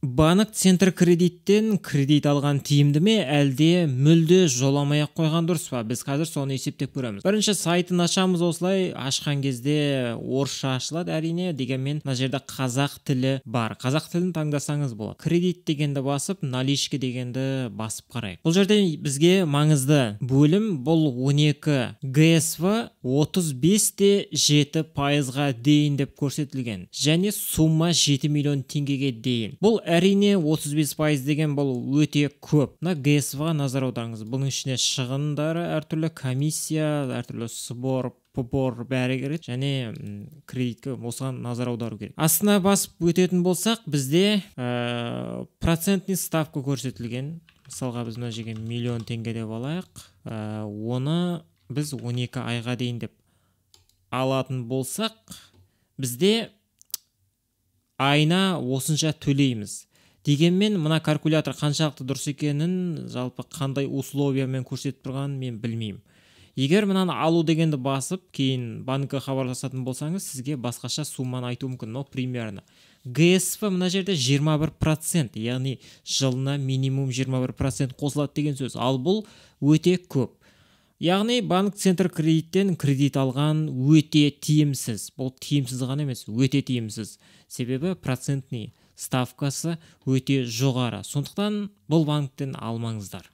банк Центр кредиттен кредит алған тиімді ме, әлде мүлде жоламай ақ қойған дұрыс па? Біз қазір соны есептеп көреміз. Бірінші сайтын ашамыз, осылай ашқан кезде орысша ашылады әрине, дегенмен мына жерде қазақ тілі бар. Қазақ тілін таңдасаңыз болады. Кредит дегенді басып, наличка дегенді басып қарайық. Бұл жерде бізге маңызды бөлім бұл 12 ГСВ 35,7% дейін деп көрсетілген. Және сумма 7 миллион теңгеге дейін. Бұл әрине 35% деген бұл өте көп. Мына ГСВ-ға назар аударыңыз. Бұның ішіне шығындары әртүрлі, комиссия, әртүрлі сбор, побор бәрі керек, және кредитке осыған назар аудару керек. Астына басып өтетін болсақ, бізде процентный ставка көрсетілген. Мысалға біз мына жерге миллион теңге деп алайық. Оны біз 12 айға дейін деп алатын болсақ, бізде айына осынша төлейміз. Дегенмен мына калькулятор қаншалықты дұрыс екенін, жалпы қандай условиямен көрсетіп тұрғанын мен білмеймін. Егер мынаны алу дегенді басып, кейін банкқа хабарласатын болсаңыз, сізге басқаша сумманы айту мүмкін, но примерно. ГСВ мына жерде 21%, яғни жылына минимум 21% қосылады деген сөз. Ал бұл өте көп. Яғни банк Центр кредиттен кредит алған өте тиімсіз. Бұл тиімсіз ғана емес, өте тиімсіз. Себебі процентный ставкасы өте жоғары. Сондықтан бұл банктен алмаңыздар.